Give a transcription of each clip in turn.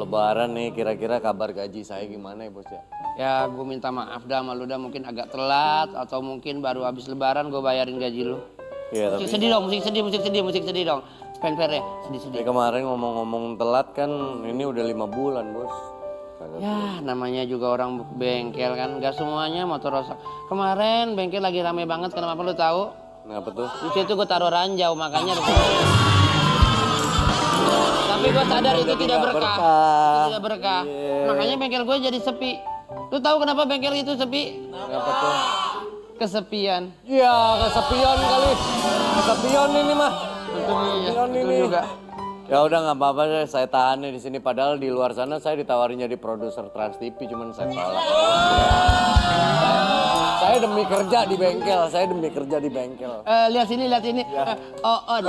Lebaran nih, kira-kira kabar gaji saya gimana ya bos ya? Ya gue minta maaf dah sama lu dah, mungkin agak telat atau mungkin baru habis lebaran gue bayarin gaji lu. Iya Musik tapi sedih dong, musik sedih dong. Fanfare ya, sedih-sedih. kemarin ngomong-ngomong telat kan ini udah 5 bulan bos. Ya namanya juga orang bengkel kan, gak semuanya motor rusak. Kemarin bengkel lagi rame banget, kenapa lu tahu? Kenapa tuh? Di situ gue taruh ranjau, makanya tapi gue sadar itu tidak berkah. Itu tidak berkah. Makanya bengkel gue jadi sepi. Lu tahu kenapa bengkel itu sepi? Kenapa tuh? Kesepian. Iya kesepian kali. Kesepian ini mah. Betul ini. juga. Ya udah nggak apa-apa deh, saya tahan nih di sini. Padahal di luar sana saya ditawarin jadi produser Trans TV, cuman saya tolak. Saya demi kerja di bengkel. Lihat sini. Ya. On.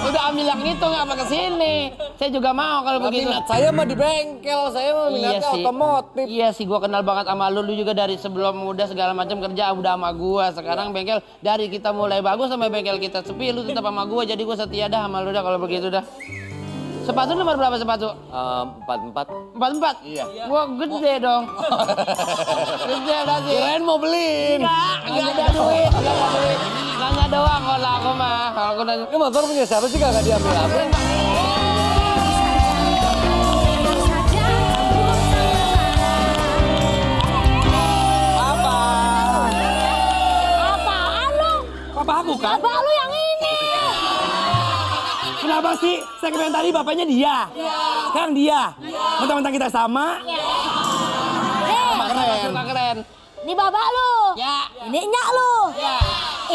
Udah ambil yang itu ngapa ke sini? Saya juga mau kalau begitu. Minat saya mah di bengkel, saya mah minatnya otomotif. Iya sih, gua kenal banget sama lu juga dari sebelum muda segala macam kerja udah sama gua. Sekarang bengkel dari kita mulai bagus sampai bengkel kita sepi, lu tetap sama gua, jadi gua setia dah sama lu dah kalau begitu dah. Sepatu nomor berapa sepatu? 44. 44? Iya. Wah gede dong. Gede berarti. Kirain mau beliin. Enggak ada duit. Nanya doang kalau aku mah. Kalau aku nanya. Ini motor punya siapa sih kagak diambil apa? Papa aku kan? Bapak lu yang ini. Kenapa sih segmen tadi bapaknya dia? Sekarang dia. Mentang-mentang kita sama. Suka keren. Ini bapak lu. Ya. Ini enyak lu. Ya.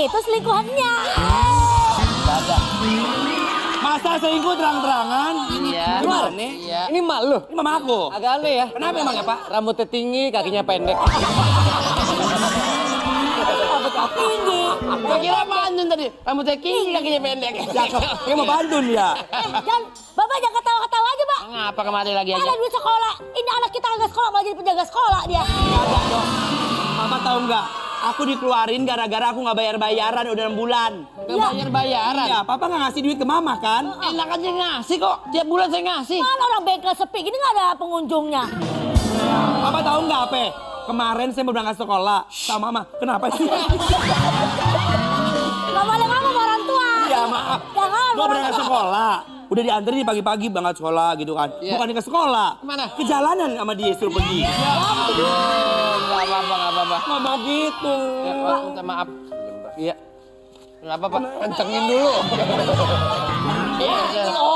Itu selingkuhannya. Masa selingkuh terang-terangan? Iya. Gimana nih? Iya. Ini mak lu. Ini mama aku. Agak aneh ya. Kenapa emang ya Pak? Rambutnya tinggi, kakinya pendek. Tinggi. Gua kira Bandun tadi. Rambutnya tinggi, kakinya pendek. Ini mau Bandung ya? Dan bapak jangan ketawa-ketawa aja, Pak. Ngapa kemari lagi Ada aja? duit sekolah. Ini anak kita kagak sekolah, malah jadi penjaga sekolah dia. Kagak dong. Mama tahu nggak? Aku dikeluarin gara-gara aku nggak bayar-bayaran udah 6 bulan. Gak bayar-bayaran. Iya, Papa nggak ngasih duit ke Mama kan? Enak aja ngasih kok. Tiap bulan saya ngasih. Mana orang bengkel sepi, gini nggak ada pengunjungnya. Papa tahu nggak apa? Kemarin saya mau berangkat sekolah sama Mama. Kenapa sih? Gak boleh ngomong sama orang tua. Iya maaf. Jangan. Mau berangkat sekolah. Udah dianterin pagi-pagi berangkat sekolah gitu kan. Iya. Bukan ke sekolah. Kemana? Ke jalanan sama dia suruh pergi. Gak apa-apa. Ngomong gitu. Ya, Pak, minta maaf. Iya. Kenapa Pak? Kencengin dulu.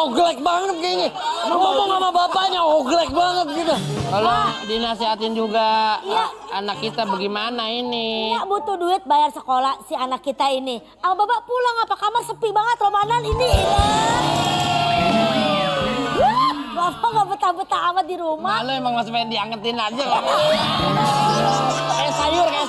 Oglek banget kayaknya. Ngomong sama bapaknya oglek banget gitu. Tolong dinasihatin juga. Iya. Anak kita bagaimana ini? Ya butuh duit bayar sekolah si anak kita ini. Sama bapak pulang apa kamar sepi banget Ramadan ini. Bapak gak betah-betah amat di rumah. Malu emang masih pengen diangetin aja lah. Kayak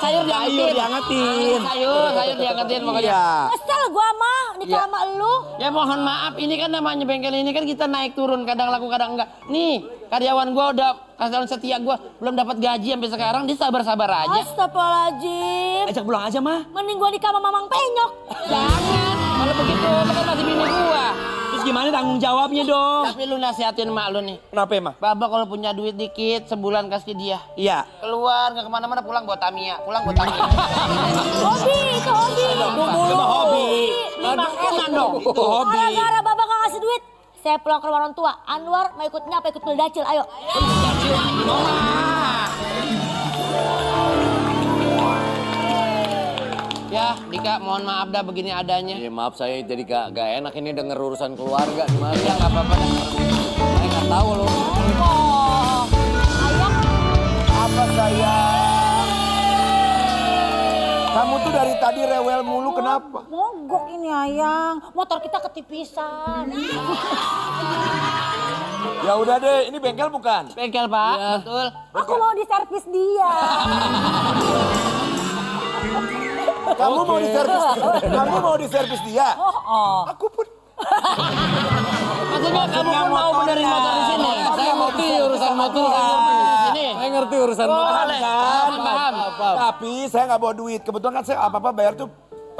sayur diangetin. Diangetin. Sayur diangetin pokoknya. Iya. Kesel gua mah nikah sama lu. Ya mohon maaf, ini kan namanya bengkel ini kan kita naik turun, kadang laku kadang enggak. Nih, karyawan gua karyawan setia gua belum dapat gaji sampai sekarang, dia sabar-sabar aja. Astagfirullahaladzim. Ajak pulang aja mah. Mending gua nikah sama Mamang Penyok. Jangan, kalau begitu lu kan masih bini gua. Terus gimana tanggung jawabnya dong? Tapi lu nasihatin emak lu nih. Kenapa emang? Baba kalau punya duit dikit, sebulan kasih dia. Iya. Keluar, nggak kemana-mana, pulang buat Tamiya. Hobi, itu hobi. Itu mah hobi. Beli makanan dong. Itu hobi. Gara-gara bapak gak ngasih duit, saya pulang ke rumah orang tua. Anwar mau ikutnya apa ikut Pildacil? Ayo. Ya, Dika, mohon maaf dah begini adanya. Iya maaf saya jadi gak enak ini denger urusan keluarga gimana. Ya nggak apa-apa. Saya nggak tahu loh. Oh, ayang. Apa sayang? Kamu tuh dari tadi rewel mulu kenapa? Mogok ini ayang. Motor kita ketipisan. Ya udah deh, ini bengkel bukan? Bengkel Pak, betul. Aku mau diservis dia. Kamu mau diservis? Kamu mau diservis dia? Oh. Aku pun. Maksudnya kamu pun mau benerin motor di sini? Saya ngerti urusan motor. Sini. Saya ngerti urusan motor. Paham. Tapi saya nggak bawa duit. Kebetulan kan saya apa-apa bayar tuh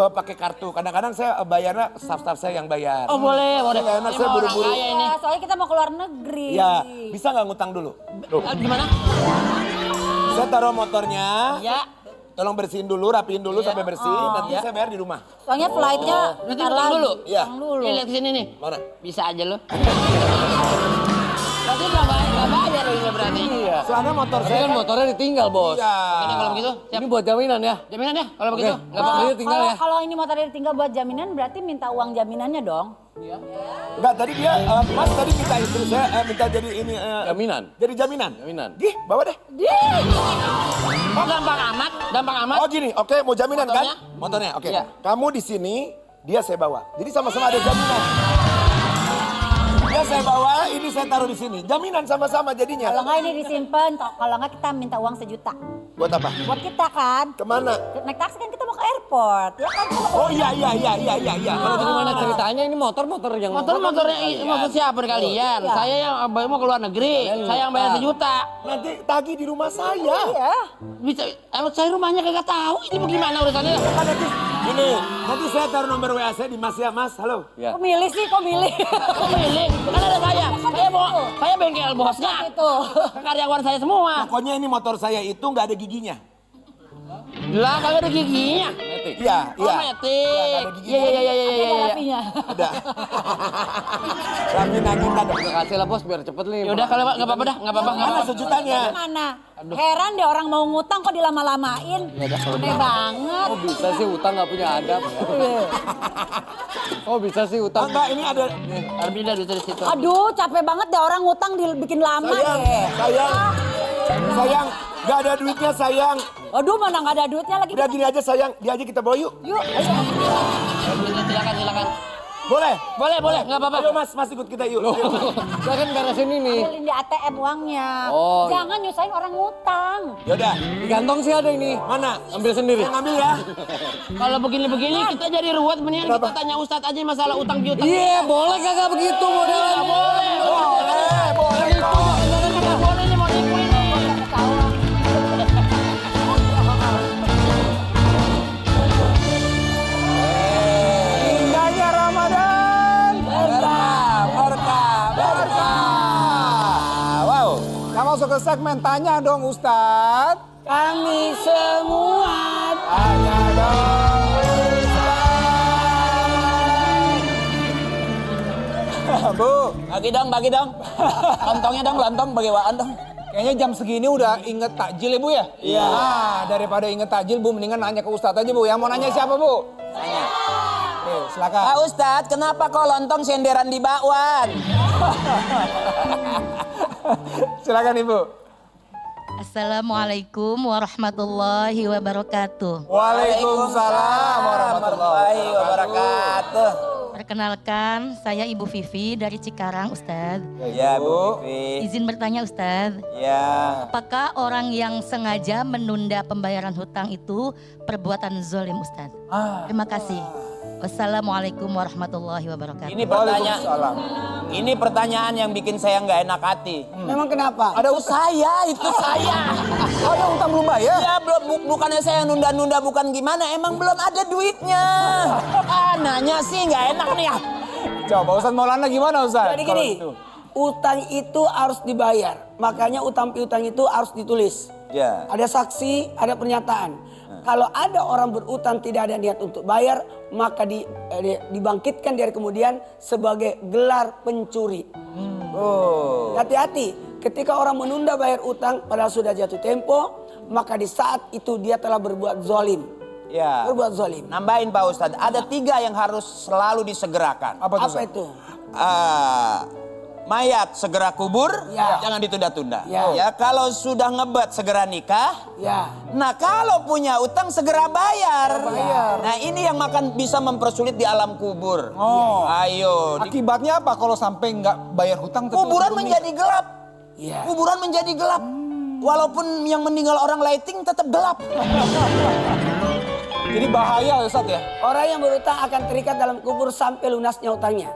pakai kartu. Kadang-kadang saya bayarnya staff-staff saya yang bayar. Oh boleh, boleh. Nggak enak, Ini saya mah orang buru-buru. kaya ini. Ya, soalnya kita mau keluar negeri. Ya, bisa nggak ngutang dulu? Gimana? Saya taruh motornya. Ya. Tolong bersihin dulu, rapiin dulu sampai bersih. Nanti saya bayar di rumah. Soalnya flightnya Nanti ntar utang lagi. dulu? Iya. Utang dulu. Nih lihat sini nih. Mana? Bisa aja lo. Berarti nggak bayar lo ini berarti. Iya. Soalnya motor Tapi saya kan motornya ditinggal, Bos. Iya. Ini kalau begitu, siap. Ini buat jaminan ya. Jaminan ya kalau begitu. Oke. Nggak apa-apa. Ini tinggal ya. Kalau ini motornya ditinggal buat jaminan berarti minta uang jaminannya dong. Enggak, tadi dia, Mas tadi minta istri saya minta jadi ini. Jaminan. Jadi jaminan. Jaminan. Gih, bawa deh. Oh gampang amat, gampang amat. Oh gini, oke mau jaminan Motornya? kan? Motornya, oke. Iya. Kamu di sini, dia saya bawa. Jadi sama-sama ada jaminan. Dia saya bawa, ini saya taruh di sini. Jaminan sama-sama jadinya. Kalau nggak ini disimpan, kalau nggak kita minta uang 1 juta. Buat apa? Buat kita kan. Kemana? Naik taksi kan kita mau ke airport, ya kan? Oh iya. Kalau gimana ceritanya ini motor yang Motornya motor siapa kalian? Iya. Saya yang mau keluar negeri. Saya yang bayar 1 juta. Nanti tagih di rumah saya. Iya. Bisa, saya rumahnya kagak tahu ini bagaimana urusannya. Kan nanti, gini, nanti saya taruh nomor WA saya di Mas ya, Mas. Halo. Ya. Kok milih sih, kok milih? Kok milih? Kan ada saya. Saya bengkel bosnya. Itu. Karyawan saya semua. Pokoknya ini motor saya itu nggak ada giginya. Lah kagak ada giginya. Metik. Iya, Oh iya. metik. Nggak ada giginya. Iya. Ada rapinya. Ada. Rapiin kita dong. Udah kasih lah, Bos, biar cepet nih. Ya udah kalau nggak apa-apa dah, nggak apa-apa. Mana sejutanya? Mana? Heran deh orang mau ngutang kok dilama-lamain. Aneh banget. Oh bisa sih utang nggak punya adab. Oh bisa sih utang. Enggak, ini ada. Arbida di situ. Aduh, capek banget deh orang ngutang dibikin lama Sayang, nggak ada duitnya sayang. Aduh, mana nggak ada duitnya lagi. Udah gini aja sayang, dia aja kita bawa yuk. Yuk, ayo. Silakan. Boleh? Boleh, nggak apa-apa. Ayo Mas ikut kita yuk. Saya kan beresin ini. Ambilin di ATM uangnya. Oh. Jangan nyusahin orang ngutang. Yaudah, Di kantong sih ada ini. mana? Ambil sendiri. Yang ambil ya. Kalau begini-begini kita jadi ruwet, mendingan kita tanya Ustadz aja masalah utang piutang. Iya, boleh kagak begitu modelnya? Boleh. Boleh. Boleh nih mau nipu ini. Indahnya Ramadan. Berkah. Wow. Kita masuk ke segmen tanya dong Ustadz. Kami semua. Tanya dong Ustadz. Bu, Bagi dong. Lontongnya dong, lontong bagi waan dong. kayaknya jam segini udah inget takjil ya Bu ya? Iya. Nah, daripada inget takjil Bu, mendingan nanya ke Ustadz aja Bu. Yang mau nanya siapa Bu? Tanya. Oke, silakan. Pak Ustadz, kenapa kok lontong senderan di bakwan? Silakan Ibu. Assalamualaikum warahmatullahi wabarakatuh. Waalaikumsalam warahmatullahi wabarakatuh. Perkenalkan, saya Ibu Vivi dari Cikarang, Ustadz. Ya Bu Vivi. Izin bertanya, Ustadz. Ya. Apakah orang yang sengaja menunda pembayaran hutang itu perbuatan zolim, Ustadz? Terima kasih. Wassalamualaikum warahmatullahi wabarakatuh. Ini pertanyaan yang bikin saya nggak enak hati. Memang kenapa? Ada saya, itu saya. Ada utang belum bayar? Ya belum, bukannya saya nunda-nunda, bukan gimana, emang belum ada duitnya. Nanya sih nggak enak nih ya. Coba Ustadz Maulana gimana Ustadz? Jadi kalau gini, gitu? utang itu harus dibayar. Makanya utang piutang itu harus ditulis. Ya. Ada saksi, ada pernyataan. Kalau ada orang berutang tidak ada niat untuk bayar, maka dibangkitkan dari kemudian sebagai gelar pencuri. Hati-hati, ketika orang menunda bayar utang padahal sudah jatuh tempo, maka di saat itu dia telah berbuat zolim. Ya. Berbuat zolim. Nambahin Pak Ustadz, ada 3 yang harus selalu disegerakan. Apa itu? Mayat segera kubur, Ya. jangan ditunda-tunda. Ya. Kalau sudah ngebet segera nikah. Ya. Nah kalau punya utang segera bayar. Nah ini yang bisa mempersulit di alam kubur. Oh. Ayo. Akibatnya apa kalau sampai nggak bayar hutang? tetap Kuburan belum menjadi gelap. Ya. Kuburan menjadi gelap. Walaupun yang meninggal orang lighting tetap gelap. Jadi bahaya Ustadz ya? Orang yang berutang akan terikat dalam kubur sampai lunasnya utangnya.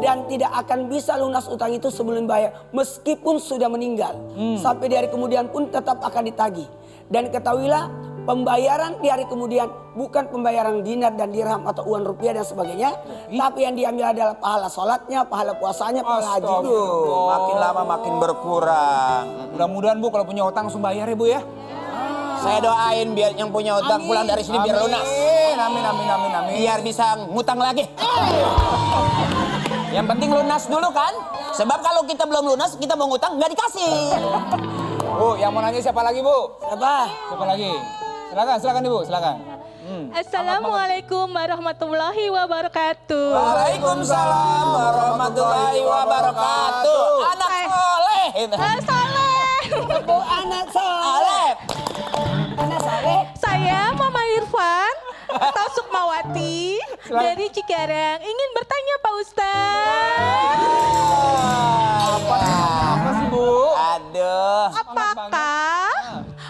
Dan tidak akan bisa lunas utang itu sebelum bayar. Meskipun sudah meninggal. Sampai di hari kemudian pun tetap akan ditagih. Dan ketahuilah pembayaran di hari kemudian bukan pembayaran dinar dan dirham atau uang rupiah dan sebagainya, tapi yang diambil adalah pahala sholatnya, pahala puasanya, pahala haji. Makin lama makin berkurang. Mudah-mudahan Bu kalau punya utang langsung bayar ya Bu ya. Saya doain biar yang punya utang pulang dari sini biar lunas. Amin. Biar bisa ngutang lagi. Yang penting lunas dulu kan. Sebab kalau kita belum lunas, kita mau ngutang nggak dikasih. Bu, yang mau nanya siapa lagi Bu? Siapa? Siapa lagi? Silakan Ibu, silakan. Assalamualaikum warahmatullahi wabarakatuh. Waalaikumsalam warahmatullahi wabarakatuh. Anak soleh. Saleh. Anak soleh. Anak soleh. Saya Mama Irfan atau Sukmawati dari Cikarang. Ingin bertanya Pak Ustaz. Apa sih Bu? Aduh. Apakah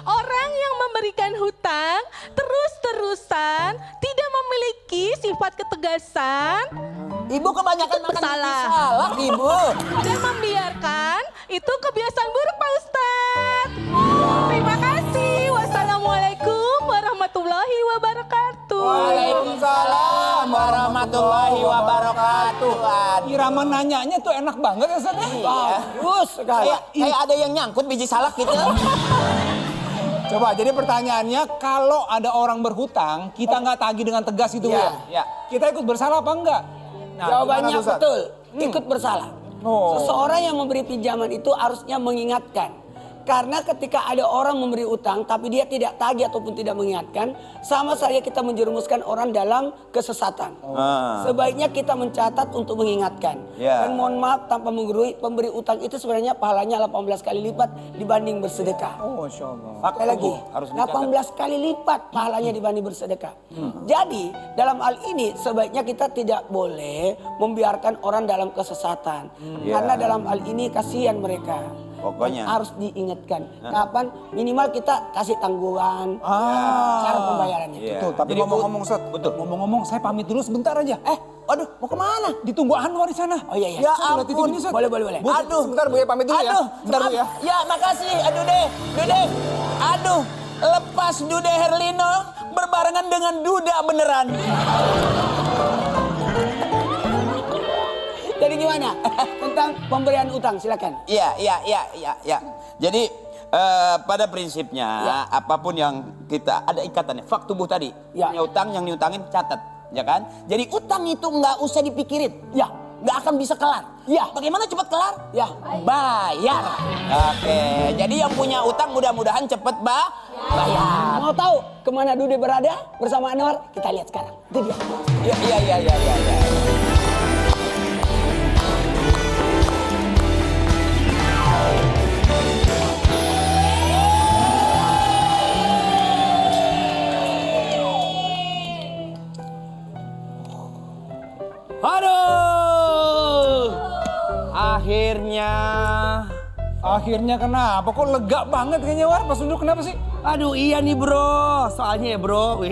orang yang memberikan hutang terus-terusan tidak memiliki sifat ketegasan Ibu kebanyakan makan bersalah. salak, Ibu. dan membiarkan itu kebiasaan buruk Pak Ustaz? Terima kasih. Wassalamualaikum warahmatullahi wabarakatuh. Waalaikumsalam warahmatullahi wabarakatuh. Irama nanyanya tuh enak banget ya Ustaz. Bagus sekali. Kayak ada yang nyangkut biji salak gitu. Coba jadi pertanyaannya kalau ada orang berhutang kita nggak tagih dengan tegas gitu Bu ya? Ya. Kita ikut bersalah apa enggak? Nah, Jawabannya gimana, Ustaz? betul, ikut bersalah. Oh. Seseorang yang memberi pinjaman itu harusnya mengingatkan. Karena ketika ada orang memberi utang tapi dia tidak tagih ataupun tidak mengingatkan, sama saja kita menjerumuskan orang dalam kesesatan. Sebaiknya kita mencatat untuk mengingatkan. Ya. Dan mohon maaf tanpa menggurui, pemberi utang itu sebenarnya pahalanya 18 kali lipat dibanding bersedekah. Oh, Masya Allah. Sekali lagi, harus dicatat. 18 kali lipat pahalanya dibanding bersedekah. Jadi, dalam hal ini sebaiknya kita tidak boleh membiarkan orang dalam kesesatan. Karena dalam hal ini kasihan mereka. Pokoknya. Harus diingatkan. Kapan minimal kita kasih tanggungan cara pembayarannya. Iya. Betul, tapi Jadi, ngomong-ngomong Ustaz, ngomong-ngomong saya pamit dulu sebentar aja. Waduh, mau kemana? Ditunggu Anwar di sana. Oh iya iya. Ya Saya udah titip ampun. ini, Ustaz. Boleh. Bu, sebentar Bu ya pamit dulu ya. Aduh, Bentar Bu ya. Ya, makasih. Aduh deh. Aduh, lepas Dude Herlino berbarengan dengan Duda beneran. Jadi gimana? Tentang pemberian utang silakan. Iya. Jadi pada prinsipnya apapun yang kita ada ikatannya. Fak tubuh tadi. Ya. Punya utang yang diutangin catat, ya kan? Jadi utang itu nggak usah dipikirin. Ya. Nggak akan bisa kelar. Ya. Bagaimana cepat kelar? Ya. Bayar. Oke. Jadi yang punya utang mudah-mudahan cepet bayar. Mau tahu kemana Dude berada bersama Anwar? Kita lihat sekarang. Itu dia. Iya. Aduh. Akhirnya kenapa? Kok lega banget kayaknya War pas duduk kenapa sih? Aduh iya nih bro, soalnya ya bro.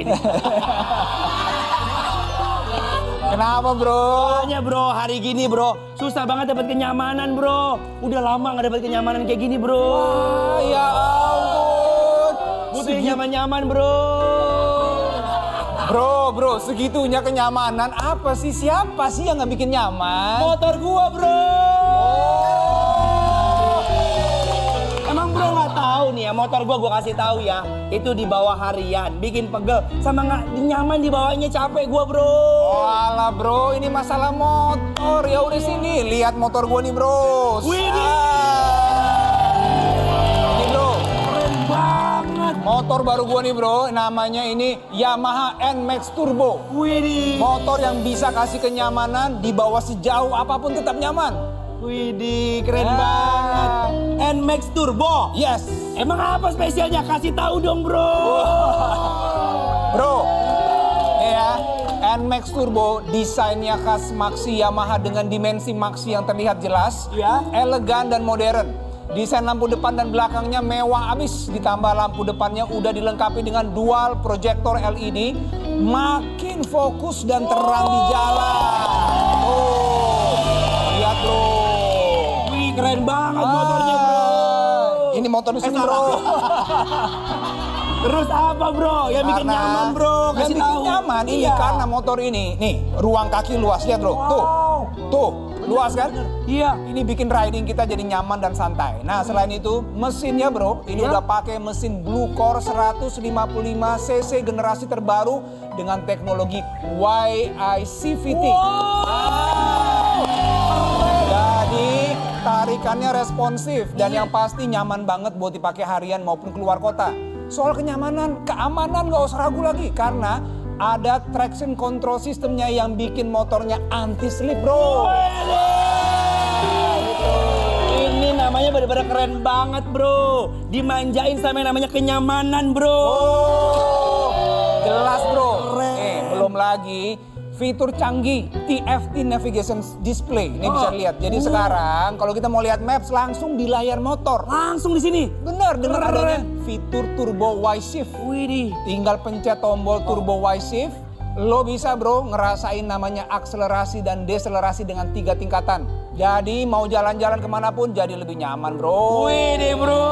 Kenapa bro? Soalnya bro, hari gini bro, susah banget dapat kenyamanan bro. Udah lama gak dapat kenyamanan kayak gini bro. Wah, ya ampun. Butuh yang nyaman-nyaman bro. Bro, segitunya kenyamanan apa sih? Siapa sih yang nggak bikin nyaman? Motor gua bro. Emang bro nggak tahu nih ya, motor gua kasih tahu ya, itu di bawah harian, bikin pegel, sama nggak nyaman di bawahnya, capek gua bro. Oh alah bro, ini masalah motor. Ya udah sini, lihat motor gua nih bro. Widih. Ini bro, Keren banget. motor baru gua nih bro. Namanya ini Yamaha NMAX Turbo. Widih. Motor yang bisa kasih kenyamanan di bawah sejauh apapun tetap nyaman. Widih, keren banget. NMAX Turbo. Yes. Emang apa spesialnya? Kasih tahu dong bro. Bro, nih ya, NMAX Turbo desainnya khas Maxi Yamaha dengan dimensi Maxi yang terlihat jelas, Ya. elegan dan modern. Desain lampu depan dan belakangnya mewah abis, ditambah lampu depannya udah dilengkapi dengan dual proyektor LED, makin fokus dan terang di jalan. Lihat bro. Wih, keren banget motornya bro. Ini motor di sini bro. Terus apa bro? Yang bikin nyaman bro, Yang kasih bikin tahu. nyaman ini Iya. karena motor ini, nih ruang kaki luas, lihat bro, tuh, luas kan? Iya. Ini bikin riding kita jadi nyaman dan santai. Nah selain itu mesinnya bro, ini udah pakai mesin Blue Core 155 cc generasi terbaru dengan teknologi YICVT. Jadi tarikannya responsif dan yang pasti nyaman banget buat dipakai harian maupun keluar kota. Soal kenyamanan, keamanan gak usah ragu lagi karena ada traction control sistemnya yang bikin motornya anti slip bro. Ini namanya bener-bener keren banget bro. Dimanjain sama yang namanya kenyamanan bro. Jelas bro. Belum lagi fitur canggih TFT Navigation Display. Ini bisa lihat. Jadi sekarang kalau kita mau lihat maps langsung di layar motor. Langsung di sini. Bener, dengan adanya fitur Turbo Y-Shift. Widih. Tinggal pencet tombol Turbo Y-Shift, lo bisa bro ngerasain namanya akselerasi dan deselerasi dengan 3 tingkatan. Jadi mau jalan-jalan kemanapun jadi lebih nyaman bro. Widih bro.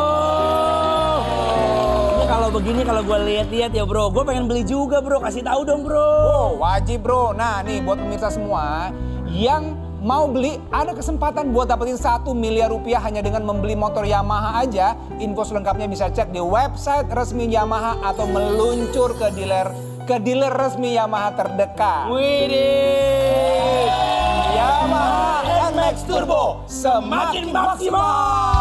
Ini kalau begini kalau gue lihat-lihat ya bro, gue pengen beli juga bro. Kasih tahu dong bro. Oh, wajib bro. Nah nih buat pemirsa semua yang mau beli ada kesempatan buat dapetin 1 miliar rupiah hanya dengan membeli motor Yamaha aja. Info selengkapnya bisa cek di website resmi Yamaha atau meluncur ke dealer resmi Yamaha terdekat. Widih. Yamaha NMAX Turbo semakin maksimal.